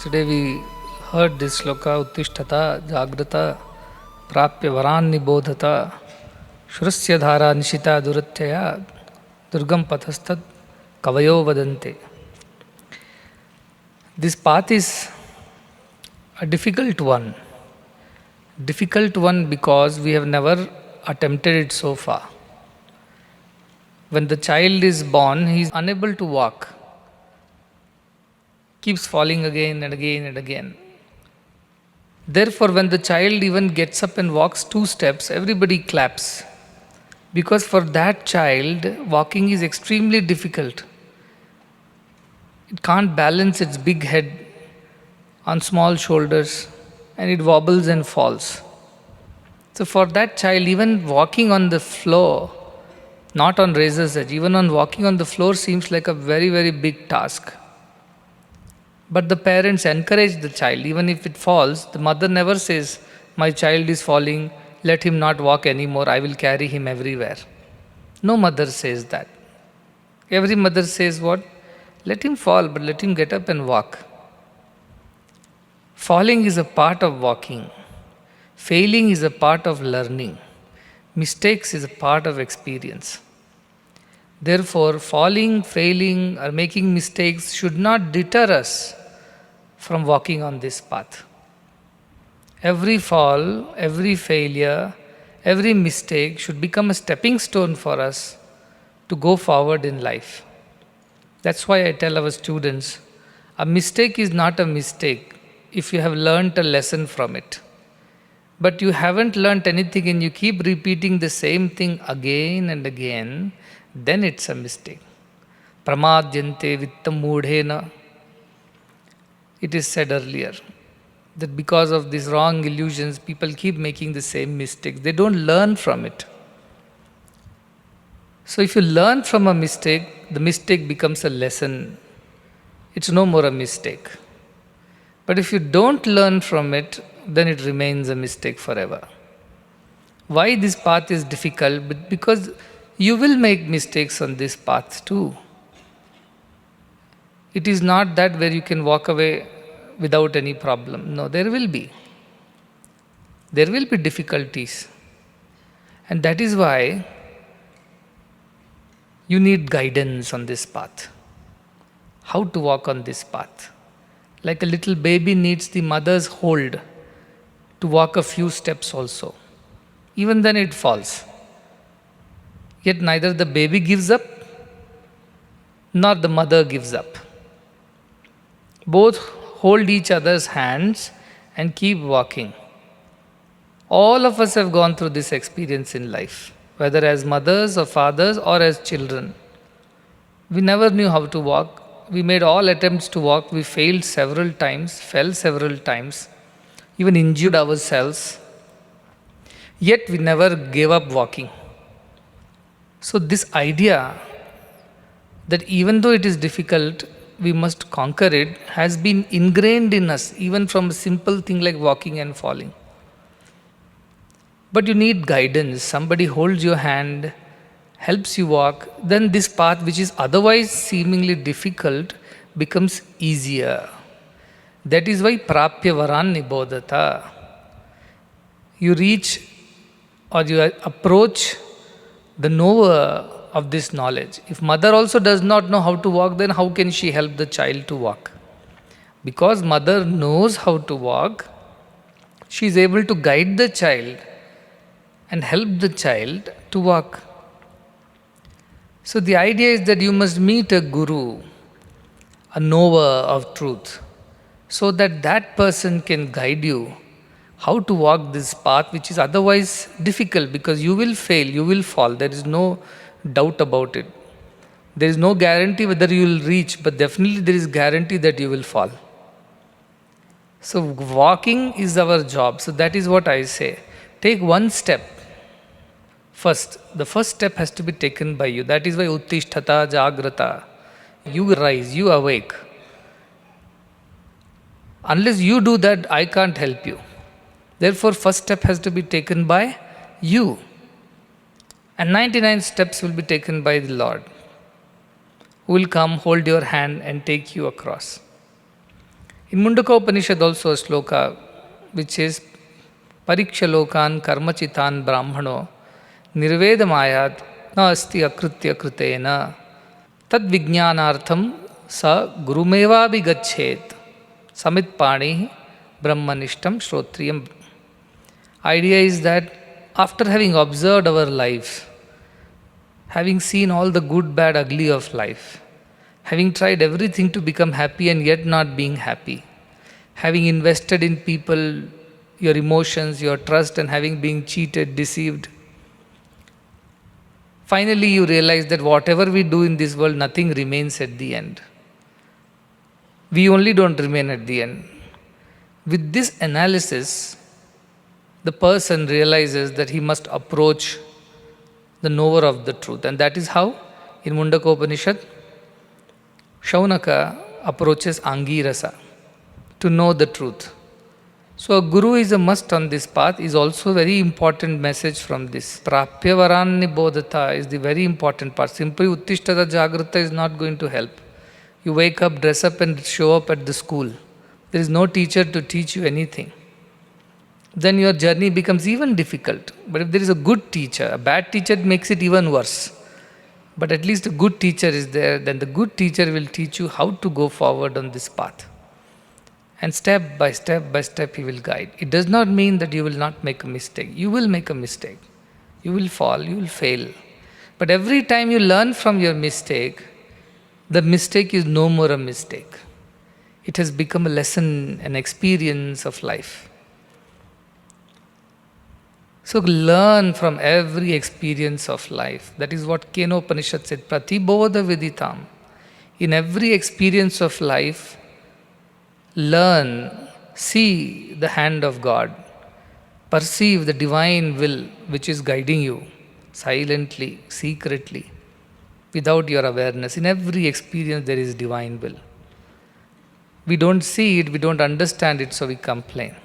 Yesterday we heard this sloka Uttishtata Jagrata Prapya Varan Nibodhata Shurasya Dhara Nishita Duratyaya Durgam Pathastad Kavayo Vadante. This path is a difficult one. Difficult one because we have never attempted it so far. When the child is born, he is unable to walk. Keeps falling again and again and again. Therefore, when the child even gets up and walks 2 steps, everybody claps. Because for that child, walking is extremely difficult. It can't balance its big head on small shoulders and it wobbles and falls. So, for that child, even walking on the floor, not on razor's edge, even on walking on the floor seems like a very, very big task. But the parents encourage the child, even if it falls, the mother never says, "My child is falling, let him not walk anymore, I will carry him everywhere." No mother says that. Every mother says what? Let him fall, but let him get up and walk. Falling is a part of walking. Failing is a part of learning. Mistakes is a part of experience. Therefore, falling, failing, or making mistakes should not deter us from walking on this path. Every fall, every failure, every mistake should become a stepping stone for us to go forward in life. That's why I tell our students, a mistake is not a mistake if you have learnt a lesson from it. But you haven't learnt anything and you keep repeating the same thing again and again, then it's a mistake. Pramadyante vittam mudhena. It is said earlier that because of these wrong illusions, people keep making the same mistakes. They don't learn from it. So if you learn from a mistake, the mistake becomes a lesson. It's no more a mistake. But if you don't learn from it, then it remains a mistake forever. Why this path is difficult? Because you will make mistakes on this path too. It is not that where you can walk away without any problem. No, there will be. There will be difficulties. And that is why you need guidance on this path. How to walk on this path. Like a little baby needs the mother's hold to walk a few steps also. Even then it falls. Yet neither the baby gives up, nor the mother gives up. Both hold each other's hands and keep walking. All of us have gone through this experience in life, whether as mothers or fathers or as children. We never knew how to walk. We made all attempts to walk. We failed several times, fell several times, even injured ourselves. Yet we never gave up walking. So this idea that even though it is difficult, we must conquer it has been ingrained in us, even from a simple thing like walking and falling. But you need guidance. Somebody holds your hand, helps you walk, then this path, which is otherwise seemingly difficult, becomes easier. That is why Prapya Varan Nibodhata. You reach or you approach the knower of this knowledge. If mother also does not know how to walk, then how can she help the child to walk? Because mother knows how to walk, she is able to guide the child and help the child to walk. So the idea is that you must meet a guru, a knower of truth, so that that person can guide you how to walk this path, which is otherwise difficult, because you will fail, you will fall. There is no doubt about it. There is no guarantee whether you will reach, but definitely there is guarantee that you will fall. So walking is our job. So that is what I say. Take one step. First, the first step has to be taken by you. That is why Uttishtata Jagrata. You rise, you awake. Unless you do that, I can't help you. Therefore, first step has to be taken by you. And 99 steps will be taken by the Lord, who will come, hold your hand and take you across. In Mundaka Upanishad also a sloka which is Pariksha lokan karmachitan brahmano nirvedamayat na asti akritya kritena tad vijnanartham sa gurumeva bigachet samit pani brahmanishtam shrotriyam. Idea is that after having observed our life, having seen all the good, bad, ugly of life, having tried everything to become happy and yet not being happy, having invested in people, your emotions, your trust, and having been cheated, deceived, finally you realize that whatever we do in this world, nothing remains at the end. We only don't remain at the end. With this analysis, the person realizes that he must approach the knower of the truth. And that is how, in Mundaka Upanishad, Shaunaka approaches Angirasa to know the truth. So a guru is a must on this path is also a very important message from this. Prapya varanni bodhata is the very important part. Simply Uttishtata Jagrata is not going to help. You wake up, dress up and show up at the school. There is no teacher to teach you anything. Then your journey becomes even difficult. But if there is a good teacher, a bad teacher makes it even worse. But at least a good teacher is there, then the good teacher will teach you how to go forward on this path. And step by step, he will guide. It does not mean that you will not make a mistake. You will make a mistake. You will fall, you will fail. But every time you learn from your mistake, the mistake is no more a mistake. It has become a lesson, an experience of life. So learn from every experience of life. That is what Kena Upanishad said, Pratibodha Viditam. In every experience of life, learn, see the hand of God, perceive the divine will which is guiding you silently, secretly, without your awareness. In every experience there is divine will. We don't see it, we don't understand it, so we complain.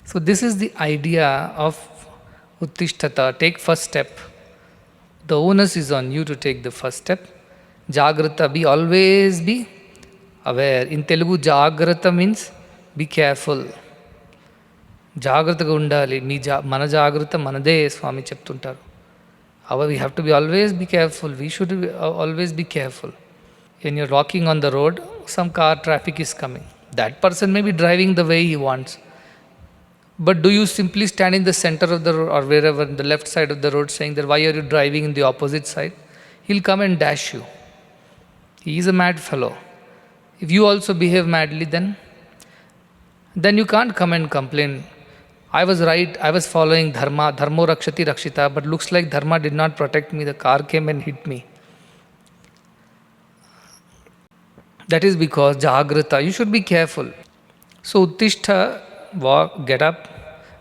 So this is the idea of Uttishtata. Take first step. The onus is on you to take the first step. Jagrata, always be aware. In Telugu, Jagrata means be careful. Jagrata undali. Mana Jagrata manade Swami cheptuntaru. We have to be always be careful. We should always be careful. When you're walking on the road, some car traffic is coming. That person may be driving the way he wants. But do you simply stand in the center of the road or wherever, in the left side of the road, saying that why are you driving in the opposite side? He'll come and dash you. He is a mad fellow. If you also behave madly, then you can't come and complain. I was right, I was following dharma, dharmo rakshati rakshita, but looks like dharma did not protect me, the car came and hit me. That is because Jagrata, you should be careful. So Uttishta, walk, get up,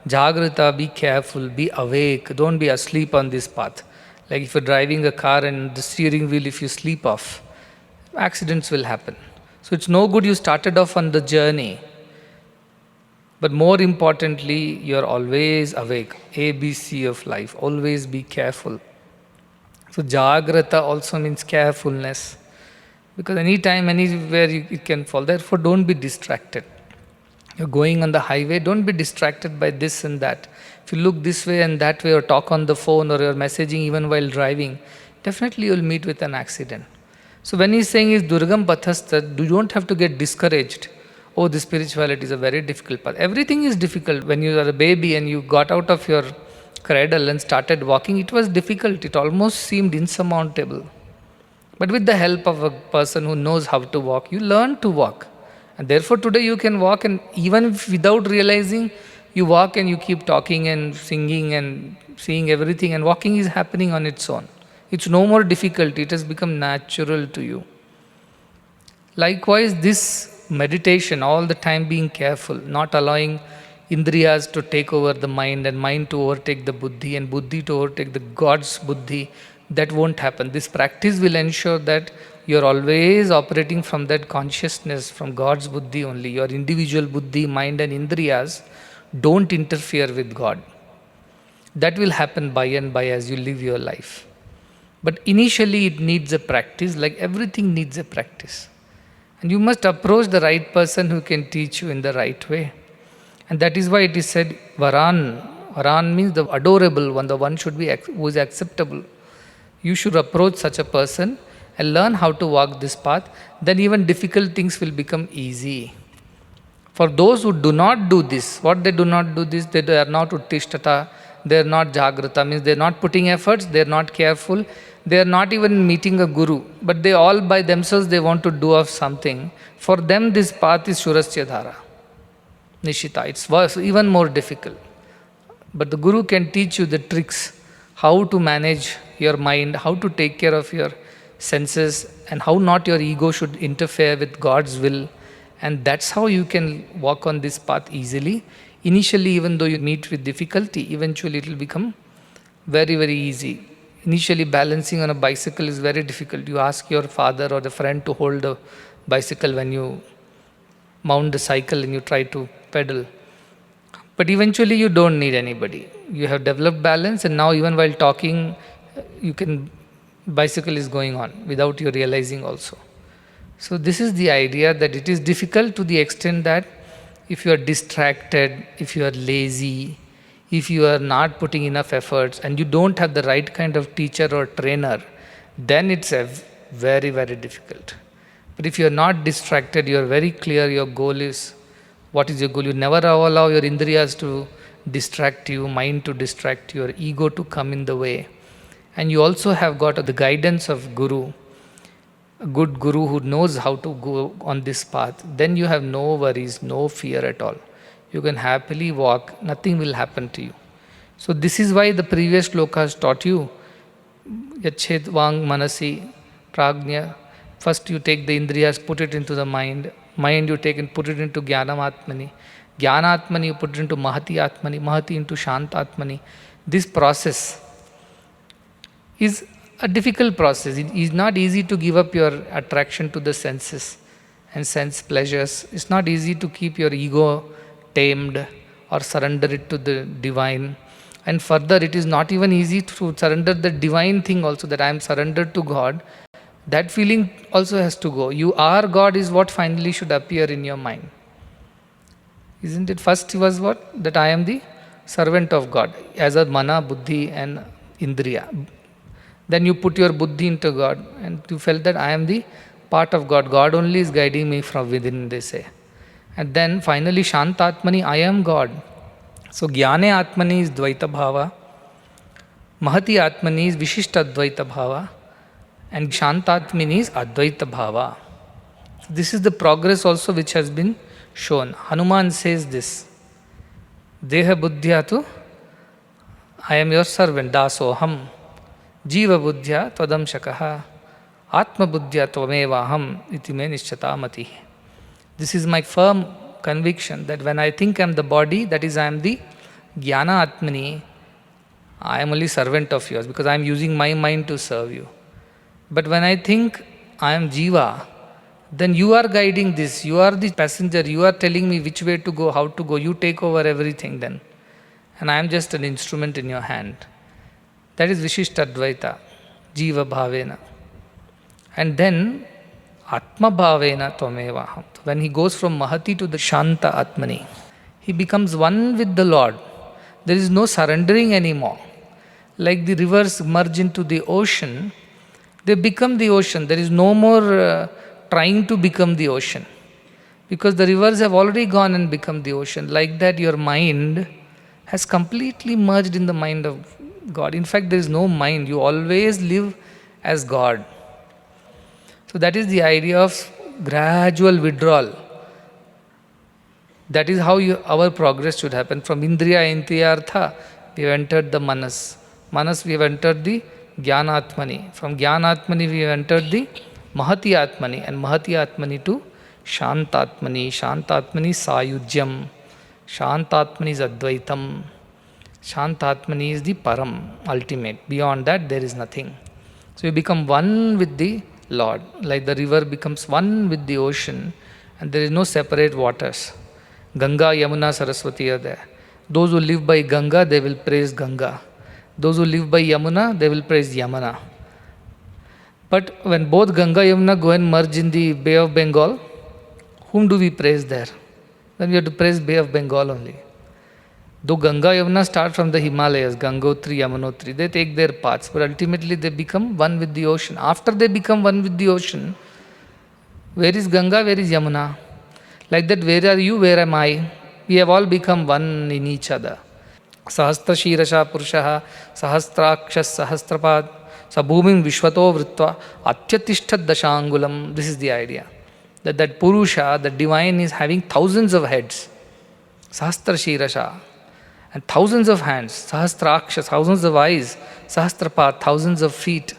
Jagrata, be careful, be awake, don't be asleep on this path. Like if you're driving a car and the steering wheel, if you sleep off, accidents will happen. So it's no good you started off on the journey. But more importantly, you're always awake. ABC of life, always be careful. So Jagrata also means carefulness. Because anytime, anywhere you can fall. Therefore, don't be distracted. You're going on the highway, don't be distracted by this and that. If you look this way and that way or talk on the phone or you're messaging even while driving, definitely you'll meet with an accident. So when he's saying is Durgam Pathastha, you don't have to get discouraged. Oh, this spirituality is a very difficult path. Everything is difficult. When you are a baby and you got out of your cradle and started walking, it was difficult. It almost seemed insurmountable. But with the help of a person who knows how to walk, you learn to walk. And therefore today you can walk, and even without realizing, you walk and you keep talking and singing and seeing everything, and walking is happening on its own. It's no more difficult, it has become natural to you. Likewise, this meditation, all the time being careful, not allowing indriyas to take over the mind and mind to overtake the buddhi and buddhi to overtake the God's buddhi, that won't happen. This practice will ensure that you're always operating from that consciousness, from God's buddhi only. Your individual buddhi, mind and indriyas don't interfere with God. That will happen by and by as you live your life. But initially it needs a practice, like everything needs a practice. And you must approach the right person who can teach you in the right way. And that is why it is said, Varan. Varan means the adorable one, the one should be who is acceptable. You should approach such a person and learn how to walk this path. Then even difficult things will become easy. For those who do not do this, what they do not do this, they are not uttishtata, they are not jagrata, means they are not putting efforts, they are not careful, they are not even meeting a guru, but they all by themselves they want to do of something. For them this path is Shurasya Dhara, Nishita. It's worse, even more difficult. But the guru can teach you the tricks, how to manage your mind, how to take care of your senses, and how not your ego should interfere with God's will. And that's how you can walk on this path easily. Initially, even though you meet with difficulty, eventually it will become very, very easy. Initially, balancing on a bicycle is very difficult. You ask your father or a friend to hold the bicycle when you mount the cycle and you try to pedal. But eventually, you don't need anybody. You have developed balance, and now even while talking, bicycle is going on without you realizing also. So this is the idea, that it is difficult to the extent that if you are distracted, if you are lazy, if you are not putting enough efforts and you don't have the right kind of teacher or trainer, then it's very, very difficult. But if you are not distracted, you are very clear your goal is, what is your goal? You never allow your indriyas to distract you, mind to distract you, your ego to come in the way. And you also have got the guidance of Guru, a good guru who knows how to go on this path, then you have no worries, no fear at all. You can happily walk, nothing will happen to you. So this is why the previous shlokas taught you, Yachet Vang Manasi Pragnya. First you take the indriyas, put it into the mind you take and put it into Jnanam Atmani. Jnana Atmani you put it into Mahati Atmani, Mahati into Shanta Atmani. This process is a difficult process. It is not easy to give up your attraction to the senses and sense pleasures. It's not easy to keep your ego tamed or surrender it to the divine. And further, it is not even easy to surrender the divine thing also, that I am surrendered to God. That feeling also has to go. You are God is what finally should appear in your mind. Isn't it? First was what? That I am the servant of God as a mana, buddhi and indriya. Then you put your buddhi into God and you felt that I am the part of God. God only is guiding me from within, they say. And then finally Shantatmani, I am God. So Jnane Atmani is Dvaita Bhava, Mahati Atmani is Vishishta Dvaita Bhava, and Shantatmani is Advaita Bhava. This is the progress also which has been shown. Hanuman says this, Deha Buddhyatu, I am your servant, Dasoham. Jiva buddhya tvadam shakaha, atma buddhya tvamevaham iti me nishchata mati. This is my firm conviction that when I think I am the body, that is I am the Jnana Atmani, I am only servant of yours because I am using my mind to serve you. But when I think I am Jiva, then you are guiding this, you are the passenger, you are telling me which way to go, how to go, you take over everything then. And I am just an instrument in your hand. That is Vishishtadvaita, Jiva Bhavena. And then Atma Bhavena Tvamevaham. When he goes from Mahati to the Shanta Atmani, he becomes one with the Lord. There is no surrendering anymore. Like the rivers merge into the ocean, they become the ocean. There is no more trying to become the ocean. Because the rivers have already gone and become the ocean. Like that, your mind has completely merged in the mind of God. In fact, there is no mind. You always live as God. So that is the idea of gradual withdrawal. That is how our progress should happen. From Indriya Intriyartha, we have entered the Manas. Manas, we have entered the Jnanatmani. From Jnanatmani, we have entered the Mahati Atmani. And Mahati Atmani to Shantatmani. Shantatmani Sayujyam. Shantatmani is Advaitam. Shantatmani is the Param, ultimate. Beyond that, there is nothing. So you become one with the Lord. Like the river becomes one with the ocean, and there is no separate waters. Ganga, Yamuna, Saraswati are there. Those who live by Ganga, they will praise Ganga. Those who live by Yamuna, they will praise Yamuna. But when both Ganga and Yamuna go and merge in the Bay of Bengal, Whom do we praise there? Then we have to praise Bay of Bengal only. Though Ganga Yamuna start from the Himalayas, Gangotri, Yamunotri, they take their paths, but ultimately they become one with the ocean. After they become one with the ocean, where is Ganga, where is Yamuna? Like that, where are you, where am I? We have all become one in each other. Sahastra Shirasha Purushaha, Sahastrakshas Sahasrapad, Sabhumim Vishwato Vritva, Atyatishtat Dashangulam. This is the idea. That Purusha, the divine, is having thousands of heads. Sahastra Shirasha. And thousands of hands, Sahasrakshas, thousands of eyes, Sahasrapad, thousands of feet.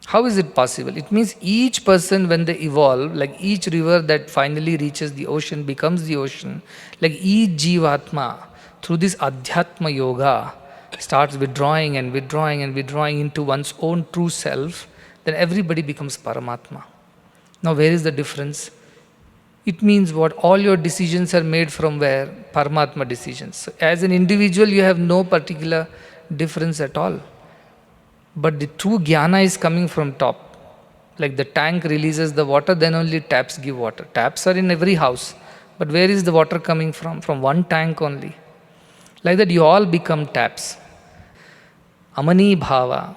How is it possible? It means each person, when they evolve, like each river that finally reaches the ocean becomes the ocean, like each Jivatma, through this Adhyatma Yoga, starts withdrawing and withdrawing and withdrawing into one's own true self, then everybody becomes Paramatma. Now, where is the difference? It means what? All your decisions are made from where? Paramatma decisions. So as an individual, you have no particular difference at all. But the true jnana is coming from top. Like the tank releases the water, then only taps give water. Taps are in every house. But where is the water coming from? From one tank only. Like that, you all become taps. Amani bhava,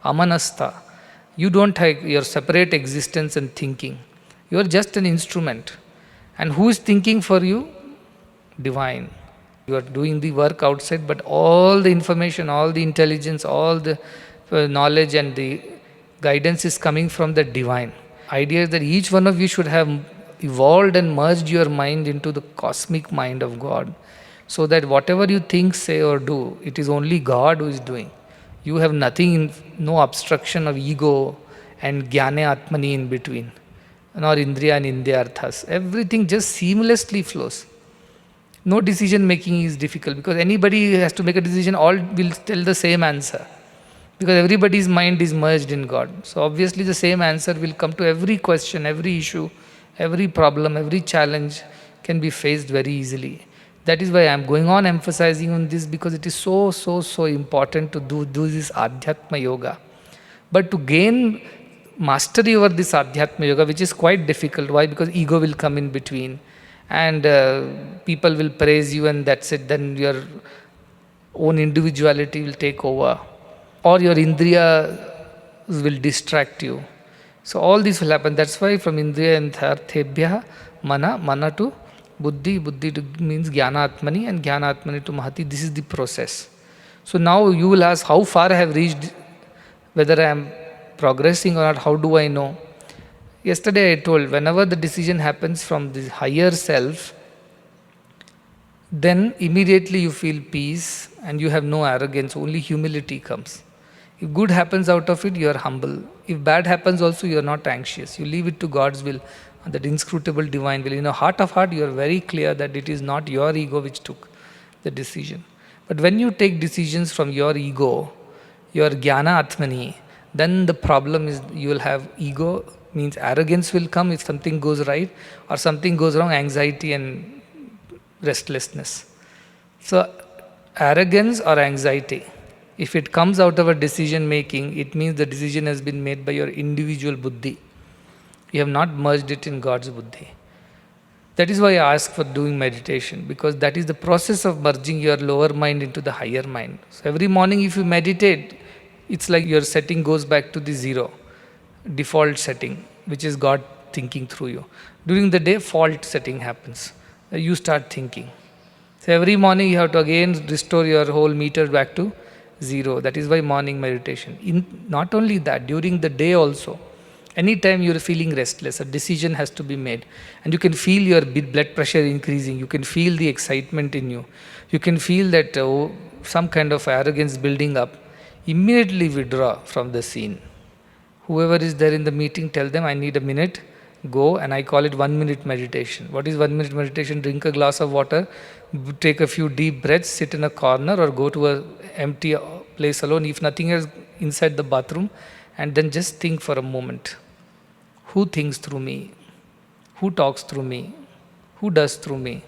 amanasta. You don't have your separate existence and thinking. You are just an instrument. And who is thinking for you? Divine. You are doing the work outside, but all the information, all the intelligence, all the knowledge and the guidance is coming from the divine. Idea is that each one of you should have evolved and merged your mind into the cosmic mind of God, so that whatever you think, say or do, it is only God who is doing. You have nothing, no obstruction of ego and jnane atmani in between, nor indriya and indyarthas. Everything just seamlessly flows. No decision making is difficult, because anybody has to make a decision, all will tell the same answer. Because everybody's mind is merged in God. So obviously the same answer will come to every question, every issue, every problem, every challenge can be faced very easily. That is why I am going on emphasizing on this, because it is so important to do this Adhyatma Yoga. But to gain mastery over this Adhyatma Yoga, which is quite difficult. Why? Because ego will come in between, and people will praise you, and that's it. Then your own individuality will take over, or your indriya will distract you. So all this will happen. That's why from indriya and tharthebhya, mana to buddhi, buddhi to means jnana atmani, and jnana atmani to mahati. This is the process. So now you will ask, how far I have reached, whether I am progressing or not, how do I know? Yesterday I told, whenever the decision happens from the higher self, then immediately you feel peace and you have no arrogance, only humility comes. If good happens out of it, you are humble. If bad happens also, you are not anxious. You leave it to God's will, that inscrutable divine will. In a heart of heart, you are very clear that it is not your ego which took the decision. But when you take decisions from your ego, your jnana atmani, then the problem is you will have ego, means arrogance will come if something goes right, or something goes wrong, anxiety and restlessness. So arrogance or anxiety, if it comes out of a decision making, it means the decision has been made by your individual buddhi. You have not merged it in God's buddhi. That is why I ask for doing meditation, because that is the process of merging your lower mind into the higher mind. So every morning if you meditate, it's like your setting goes back to the zero, default setting, which is God thinking through you. During the day, fault setting happens. You start thinking. So every morning you have to again restore your whole meter back to zero. That is why morning meditation. Not only that, during the day also, anytime you are feeling restless, a decision has to be made. And you can feel your blood pressure increasing. You can feel the excitement in you. You can feel that some kind of arrogance building up. Immediately withdraw from the scene. Whoever is there in the meeting, tell them, I need a minute, go, and I call it 1 minute meditation. What is 1 minute meditation? Drink a glass of water, take a few deep breaths, sit in a corner or go to an empty place alone, if nothing else, inside the bathroom, and then just think for a moment. Who thinks through me? Who talks through me? Who does through me?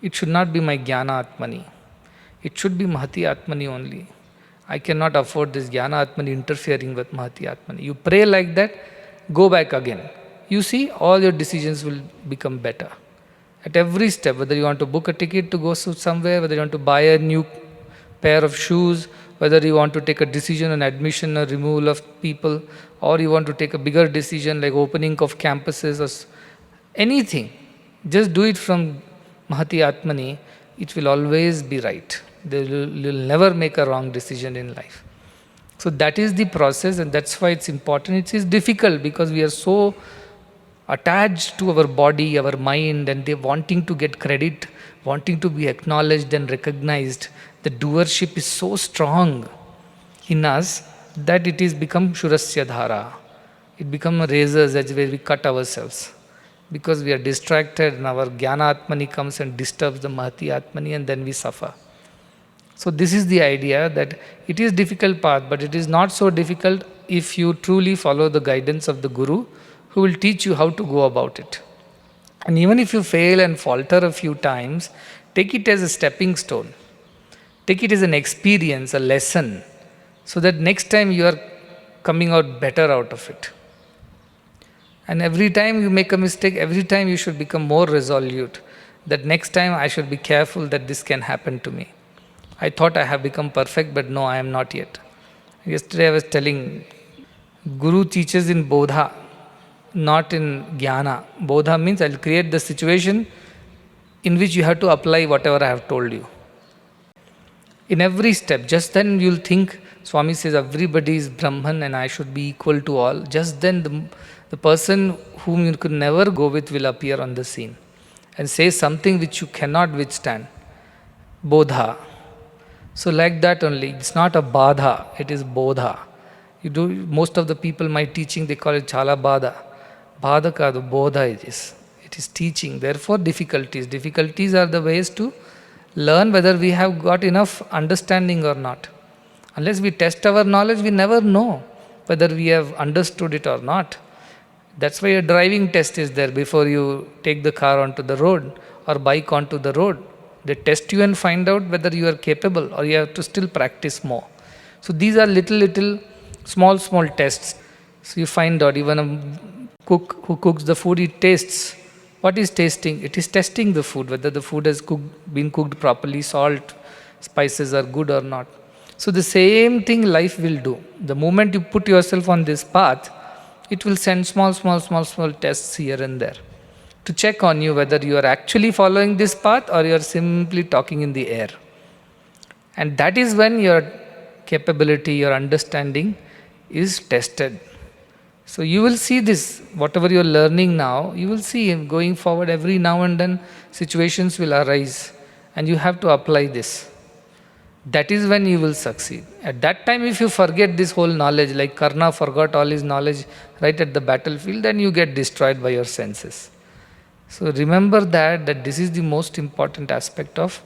It should not be my jnana atmani. It should be mahati atmani only. I cannot afford this jnana atmani interfering with mahati atmani. You pray like that, go back again. you see all your decisions will become better. At every step, whether you want to book a ticket to go somewhere, whether you want to buy a new pair of shoes, whether you want to take a decision on admission or removal of people, or you want to take a bigger decision like opening of campuses or anything, just do it from Mahati Atmani, it will always be right. You'll never make a wrong decision in life. So that is the process, and that's why it's important. It is difficult because we are so attached to our body, our mind, and they wanting to get credit, wanting to be acknowledged and recognized. The doership is so strong in us that it is become Shurasya Dhara. It becomes razors as where we cut ourselves. Because we are distracted and our Jnana Atmani comes and disturbs the Mahati Atmani, and then we suffer. So this is the idea that it is difficult path, but it is not so difficult if you truly follow the guidance of the Guru, who will teach you how to go about it. And even if you fail and falter a few times, take it as a stepping stone. Take it as an experience, a lesson, so that next time you are coming out better out of it. And every time you make a mistake, every time you should become more resolute that next time I should be careful that this can happen to me. I thought I have become perfect, but no, I am not yet. Yesterday I was telling, Guru teaches in Bodha, not in Jnana. Bodha means I'll create the situation in which you have to apply whatever I have told you. In every step, just then you'll think, Swami says everybody is Brahman and I should be equal to all. Just then the person whom you could never go with will appear on the scene and say something which you cannot withstand. Bodha. So like that only, it's not a badha, it is bodha. Most of the people, my teaching, they call it chala badha. Badha kadu, bodha it is. It is teaching, therefore difficulties. Difficulties are the ways to learn whether we have got enough understanding or not. Unless we test our knowledge, we never know whether we have understood it or not. That's why a driving test is there before you take the car onto the road or bike onto the road. They test you and find out whether you are capable or you have to still practice more. So these are little small tests. So you find out even a cook who cooks the food, he tastes. What is tasting? It is testing the food, whether the food has been cooked properly, salt, spices are good or not. So the same thing life will do. The moment you put yourself on this path, it will send small tests here and there to check on you whether you are actually following this path or you are simply talking in the air. And that is when your capability, your understanding is tested. So you will see this, whatever you are learning now, you will see going forward every now and then situations will arise and you have to apply this. That is when you will succeed. At that time, if you forget this whole knowledge, like Karna forgot all his knowledge right at the battlefield, then you get destroyed by your senses. So remember that this is the most important aspect of,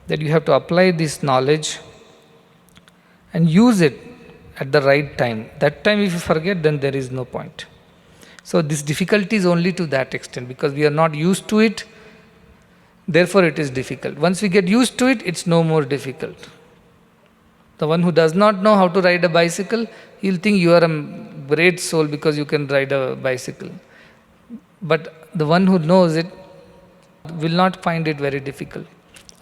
that you have to apply this knowledge and use it at the right time. That time if you forget, then there is no point. So this difficulty is only to that extent, because we are not used to it, therefore it is difficult. Once we get used to it, it's no more difficult. The one who does not know how to ride a bicycle, he'll think you are a great soul because you can ride a bicycle. But the one who knows it will not find it very difficult.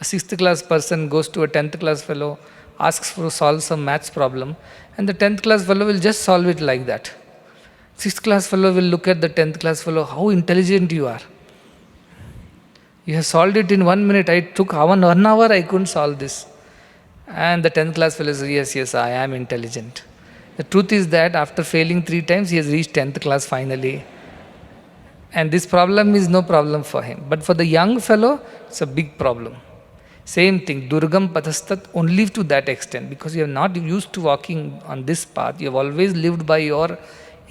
A 6th class person goes to a 10th class fellow, asks to solve some maths problem, and the 10th class fellow will just solve it like that. 6th class fellow will look at the 10th class fellow, how intelligent you are. You have solved it in 1 minute. I took 1 hour, I couldn't solve this. And the 10th class fellow says, yes, I am intelligent. The truth is that after failing 3 times, he has reached 10th class finally. And this problem is no problem for him. But for the young fellow, it's a big problem. Same thing, Durgam Pathastat, only to that extent, because you are not used to walking on this path. You have always lived by your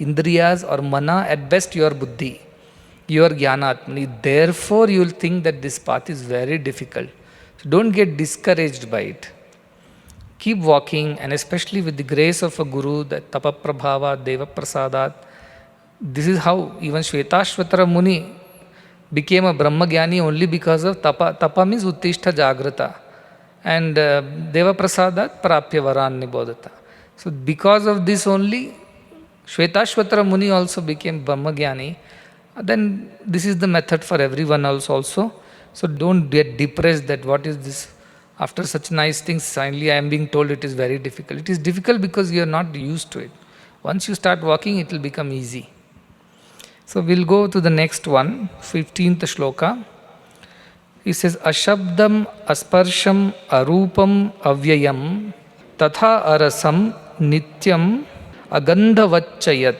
Indriyas or Mana, at best your Buddhi, your Jnana Atmani. Therefore, you will think that this path is very difficult. So don't get discouraged by it. Keep walking, and especially with the grace of a Guru, the Tapaprabhava, Deva Prasadat. This is how even Shvetashvatara Muni became a Brahmagyani only because of Tapa. Tapa means Uttishta Jagrata. And Deva Prasadat Prapya Varan Nibodhata. So because of this only, Shvetashvatara Muni also became Brahmagyani. then this is the method for everyone else also. So don't get depressed that what is this. After such nice things, finally I am being told it is very difficult. It is difficult because you are not used to it. Once you start walking, it will become easy. So we'll go to the next one, 15th shloka. He says, Ashabdam, Asparsham, Arupam, Avyayam, Tatha Arasam, Nityam, Agandhavachayat,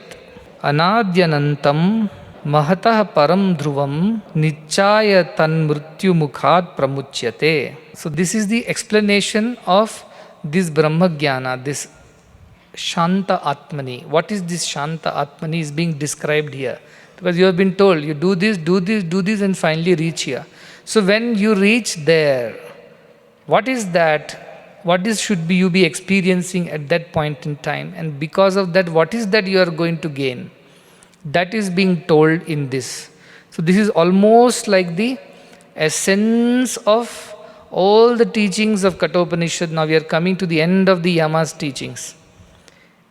Anadyanantam, Mahatah Param Dhruvam, Nichaya Tan Mrityu Mukhat Pramuchyate. So this is the explanation of this Brahma Jnana, this Shanta Atmani. What is this Shanta Atmani is being described here. Because you have been told, you do this, do this, do this, and finally reach here. So when you reach there, what is that? What is should be you be experiencing at that point in time? And because of that, what is that you are going to gain? That is being told in this. So this is almost like the essence of all the teachings of Kathopanishad. Now we are coming to the end of the Yama's teachings.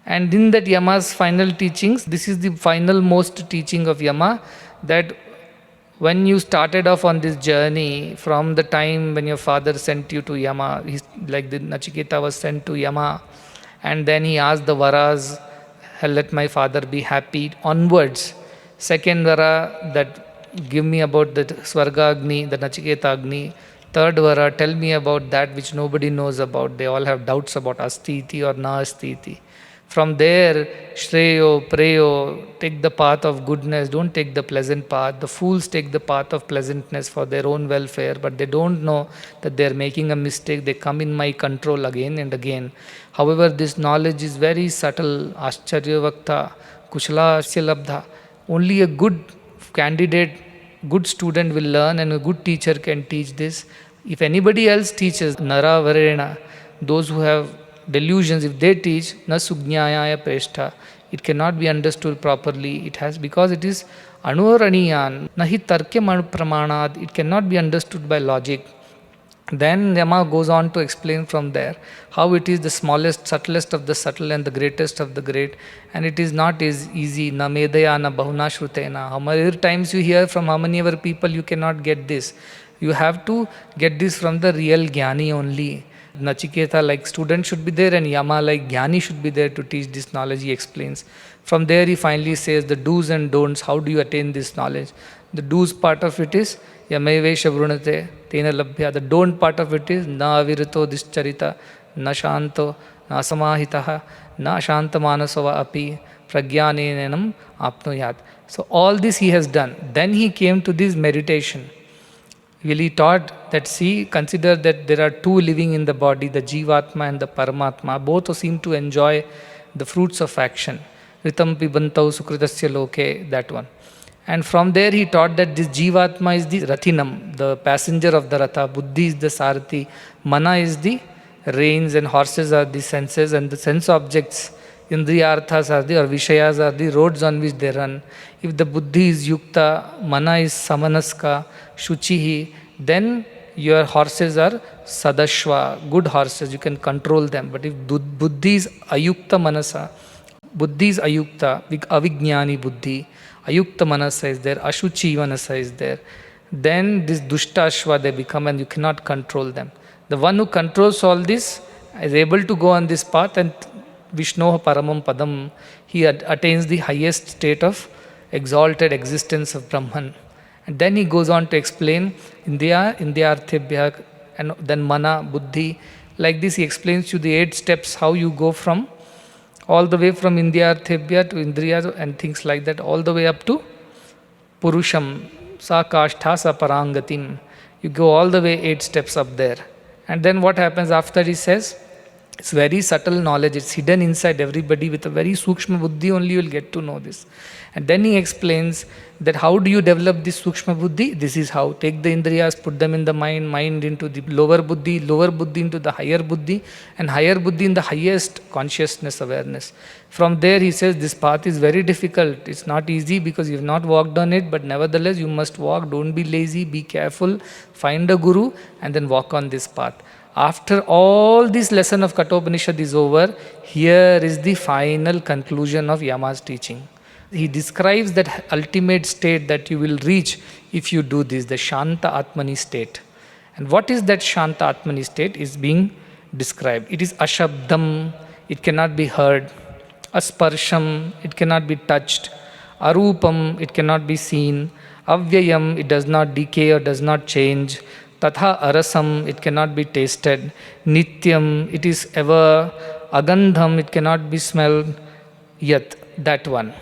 And in that Yama's final teachings, this is the final most teaching of Yama, that when you started off on this journey, from the time when your father sent you to Yama, like the Nachiketa was sent to Yama, and then he asked the Varas, let my father be happy, onwards. Second Vara, that give me about the Swarga Agni, the Nachiketa Agni. Third Vara, tell me about that which nobody knows about. They all have doubts about Asti-iti or Na-asti-iti. From there, Shreyo, Preyo, take the path of goodness, don't take the pleasant path. The fools take the path of pleasantness for their own welfare, but they don't know that they are making a mistake. They come in my control again and again. However, this knowledge is very subtle. Ascharya Vakta, Kushala Asya Labdha. Only a good candidate, good student will learn, and a good teacher can teach this. If anybody else teaches, Nara Varena, those who have delusions, if they teach, na sugnyaya preshta, it cannot be understood properly. It has, because it is anuraniyan, nahi tarkyam pramanad, it cannot be understood by logic. Then Yama goes on to explain from there how it is the smallest, subtlest of the subtle and the greatest of the great, and it is not as easy. Na medaya na bahuna shrutena. How many times you hear from how many other people, you cannot get this. You have to get this from the real Jnani only. Nachiketa like student should be there, and Yama like Jnani should be there to teach this knowledge, he explains. From there he finally says the do's and don'ts, how do you attain this knowledge. The do's part of it is Yamevesha Vrunate Tena Labhya. The don't part of it is Na avirito discharita, Na shanto, Na samahitaha, Na shantamanasava api, pragyanenam apnuyat. So all this he has done. Then he came to this meditation. Really taught that, see, consider that there are two living in the body, the Jivatma and the Paramatma. Both seem to enjoy the fruits of action. Ritam pibantau sukritasya loke, that one. And from there he taught that this Jivatma is the Rathinam, the passenger of the Ratha. Buddhi is the Sarthi. Mana is the reins, and horses are the senses, and the sense objects, Indriyarthas are the, or Vishayas are the roads on which they run. If the Buddhi is Yukta, Mana is Samanaska, Shuchihi, then your horses are Sadashva, good horses, you can control them. But if Buddhi is Ayukta Manasa, Buddhi is Ayukta, Avijnani Buddhi, Ayukta Manasa is there, Ashuchi Manasa is there, then this Dushta Ashwa they become, and you cannot control them. The one who controls all this is able to go on this path, and Vishnu Paramam Padam, he attains the highest state of exalted existence of Brahman. And then he goes on to explain Indiyarthebhya, and then Mana, Buddhi. Like this he explains you the 8 steps, how you go from all the way from Indiyarthebhya to Indriya and things like that, all the way up to Purusham, Sa Kashtha Sa Parangatim. You go all the way 8 steps up there. And then what happens after, he says, it's very subtle knowledge, it's hidden inside everybody. With a very Sukshma Buddhi only you will get to know this. And then he explains that how do you develop this Sukshma Buddhi? This is how. Take the Indriyas, put them in the mind, mind into the lower Buddhi into the higher Buddhi, and higher Buddhi in the highest consciousness awareness. From there he says this path is very difficult. It's not easy because you have not walked on it, but nevertheless you must walk. Don't be lazy, be careful, find a guru, and then walk on this path. After all this lesson of Kathopanishad is over, here is the final conclusion of Yama's teaching. he describes that ultimate state that you will reach if you do this, the Shanta Atmani state. And what is that Shanta Atmani state is being described. It is Ashabdam, it cannot be heard. Asparsham, it cannot be touched. Arupam, it cannot be seen. Avyayam, it does not decay or does not change. Tatha arasam, it cannot be tasted. Nityam, it is ever. Agandham, it cannot be smelled. Yat, that one.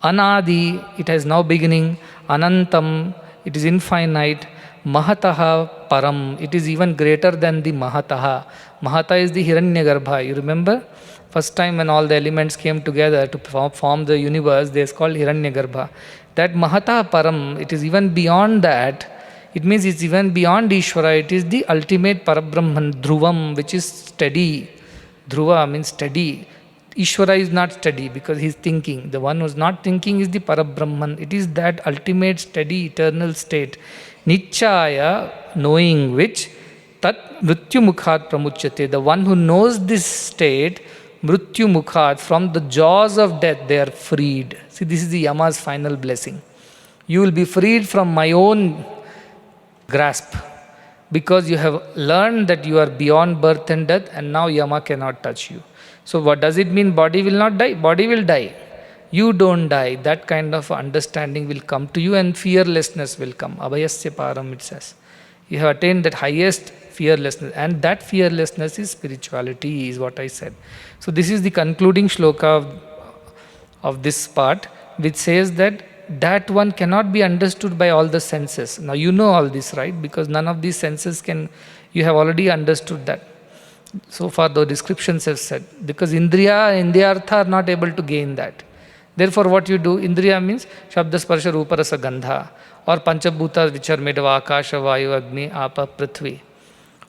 Anadi, it has no beginning. Anantam, it is infinite. Mahataha param, it is even greater than the Mahataha. Mahata is the Hiranyagarbha. You remember? First time when all the elements came together to form the universe, they is called Hiranyagarbha. That Mahataha param, it is even beyond that. It means it's even beyond Ishvara. It is the ultimate Parabrahman, Dhruvam, which is steady. Dhruva means steady. Ishvara is not steady because he is thinking. The one who is not thinking is the Parabrahman. It is that ultimate steady eternal state. Nichaya, knowing which, tat mrityu mukhat pramuchyate. The one who knows this state, mrityu mukhat, from the jaws of death, they are freed. See, this is the Yama's final blessing. You will be freed from my own grasp because you have learned that you are beyond birth and death, and now Yama cannot touch you. So what does it mean body will not die? Body will die. You don't die. That kind of understanding will come to you and fearlessness will come. Abhayasya param, it says. You have attained that highest fearlessness, and that fearlessness is spirituality, is what I said. So this is the concluding shloka of this part, which says that that one cannot be understood by all the senses. Now you know all this, right? Because none of these senses can, you have already understood that. So far the descriptions have said, because Indriya and Indriyartha are not able to gain that. Therefore what you do, Indriya means Shabda, Sparsha, Rupa, Rasa, Gandha, or Panchabhutas which are made of Akasha, Vayu, Agni, Apa, Prithvi.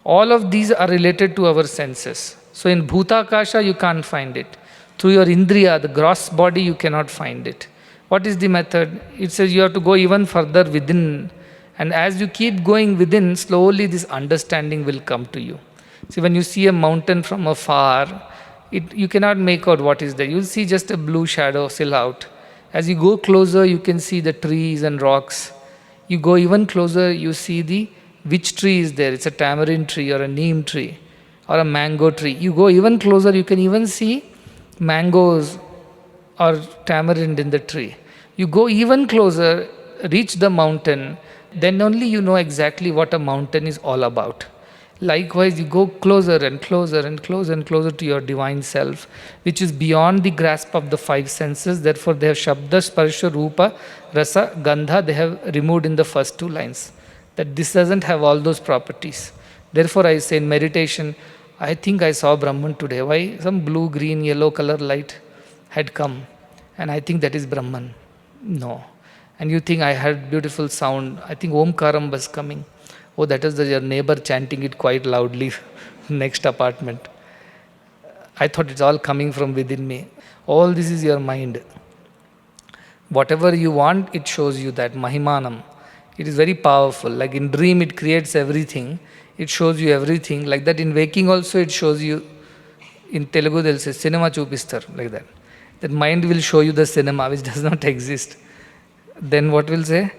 All of these are related to our senses. So in Bhutakasha you can't find it. Through your Indriya, the gross body, you cannot find it. What is the method? It says you have to go even further within. And as you keep going within, slowly this understanding will come to you. See, when you see a mountain from afar, you cannot make out what is there. You'll see just a blue shadow still out. As you go closer, you can see the trees and rocks. You go even closer, you see which tree is there. It's a tamarind tree or a neem tree or a mango tree. You go even closer, you can even see mangoes or tamarind in the tree. You go even closer, reach the mountain, then only you know exactly what a mountain is all about. Likewise, you go closer and closer and closer and closer to your divine self, which is beyond the grasp of the five senses. Therefore, they have Shabda, Sparsha, Rupa, Rasa, Gandha, they have removed in the first two lines. That this doesn't have all those properties. Therefore, I say in meditation, I think I saw Brahman today. Why? Some blue, green, yellow color light had come. And I think that is Brahman. No. And you think I heard beautiful sound. I think Omkaram was coming. Oh, that is your neighbor chanting it quite loudly next apartment. I thought it's all coming from within me. All this is your mind. Whatever you want, it shows you that Mahimanam. It is very powerful. Like in dream, it creates everything. It shows you everything. Like that in waking also, it shows you. In Telugu, they'll say, cinema chupistar, like that. That mind will show you the cinema, which does not exist. Then what will say?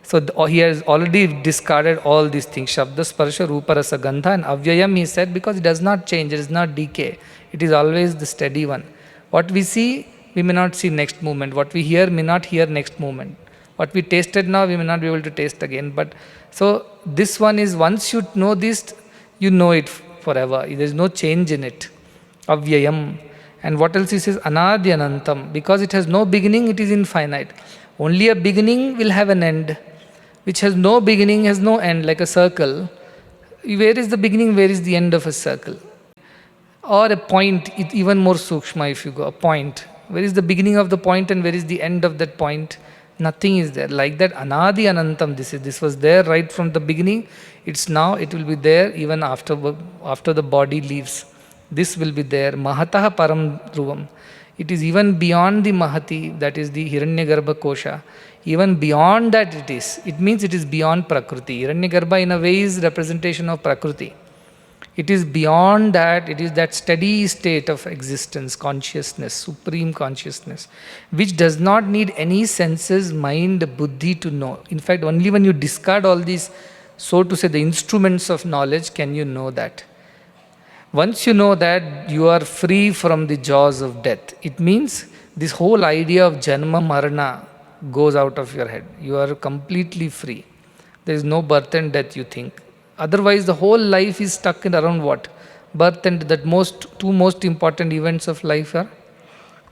So he has already discarded all these things. Shabda, Sparsha, Rupa, Rasa, Gandha, and Avyayam, he said, because it does not change, it does not decay. It is always the steady one. What we see, we may not see next moment. What we hear, may not hear next moment. What we tasted now, we may not be able to taste again. But so this one is, once you know this, you know it forever. There is no change in it. Avyayam. And what else he says? Anadi Anantam. Because it has no beginning, it is infinite. Only a beginning will have an end. Which has no beginning, has no end, like a circle. Where is the beginning, where is the end of a circle? Or a point, even more sukshma if you go, a point. Where is the beginning of the point and where is the end of that point? Nothing is there. Like that, Anadi Anantam, this was there right from the beginning. It's now, it will be there even after the body leaves. This will be there. Mahataha Param Dhruvam. It is even beyond the Mahati, that is the Hiranyagarbha Kosha. Even beyond that it is. It means it is beyond Prakriti. Hiranyagarbha in a way is representation of Prakriti. It is beyond that, it is that steady state of existence, consciousness, supreme consciousness, which does not need any senses, mind, buddhi to know. In fact, only when you discard all these, so to say, the instruments of knowledge, can you know that. Once you know that, you are free from the jaws of death. It means this whole idea of Janma Marana goes out of your head. You are completely free. There is no birth and death, you think. Otherwise, the whole life is stuck in around what? Birth and that two most important events of life are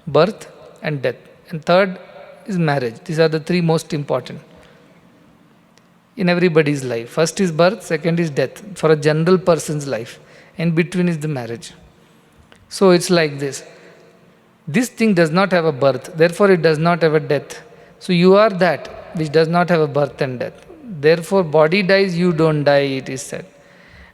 birth and death. And third is marriage. These are the three most important in everybody's life. First is birth, second is death for a general person's life. And between is the marriage. So it's like this. This thing does not have a birth, therefore it does not have a death. So you are that which does not have a birth and death. Therefore, body dies, you don't die, it is said.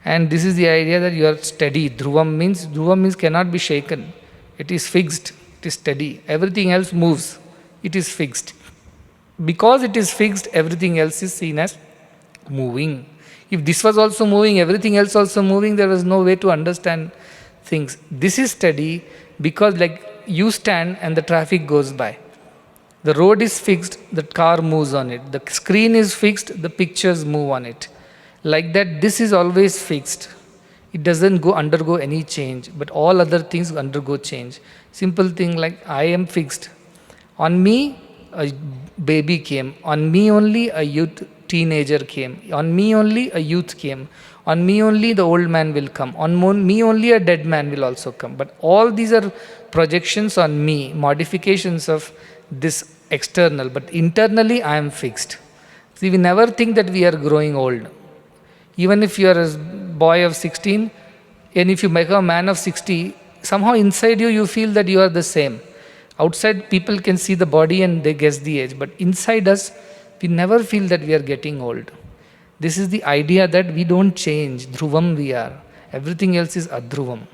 And this is the idea that you are steady. Dhruvam means cannot be shaken. It is fixed, it is steady. Everything else moves, it is fixed. Because it is fixed, everything else is seen as moving. If this was also moving, everything else also moving, there was no way to understand things. This is steady because like you stand and the traffic goes by. The road is fixed, the car moves on it. The screen is fixed, the pictures move on it. Like that, this is always fixed. It doesn't undergo any change, but all other things undergo change. Simple thing like I am fixed. On me, a baby came. On me only, a teenager came. On me only, a youth came. On me only, the old man will come. On me only, a dead man will also come. But all these are projections on me, modifications of this external, but internally I am fixed. See, we never think that we are growing old. Even if you are a boy of 16, and if you make a man of 60, somehow inside you, you feel that you are the same. Outside, people can see the body and they guess the age, but inside us, we never feel that we are getting old. This is the idea that we don't change. Dhruvam we are. Everything else is adhruvam.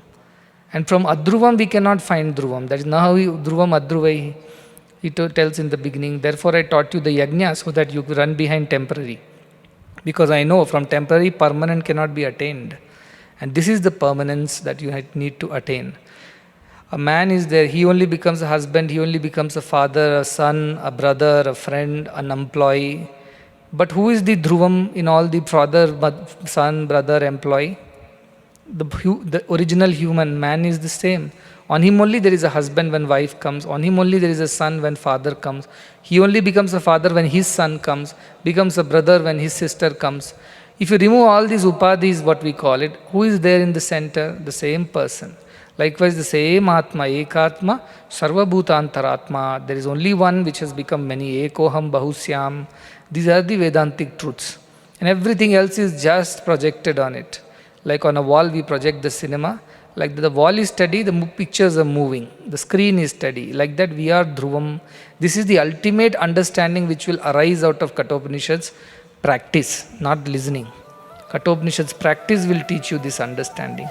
And from adhruvam, we cannot find dhruvam. That is now dhruvam adhruvai. He tells in the beginning, therefore I taught you the yajna so that you run behind temporary. Because I know from temporary, permanent cannot be attained. And this is the permanence that you need to attain. A man is there, he only becomes a husband, he only becomes a father, a son, a brother, a friend, an employee. But who is the dhruvam in all the father, son, brother, employee? The original human man is the same. On him only there is a husband when wife comes. On him only there is a son when father comes. He only becomes a father when his son comes. Becomes a brother when his sister comes. If you remove all these upadhis, what we call it, who is there in the center? The same person. Likewise, the same Atma, Ekatma, Sarva Bhutantaratma. There is only one which has become many. Ekoham Bahusyam. These are the Vedantic truths. And everything else is just projected on it. Like on a wall, we project the cinema. Like the wall is steady, the pictures are moving. The screen is steady. Like that, we are dhruvam. This is the ultimate understanding which will arise out of Kathopanishad's practice, not listening. Kathopanishad's practice will teach you this understanding.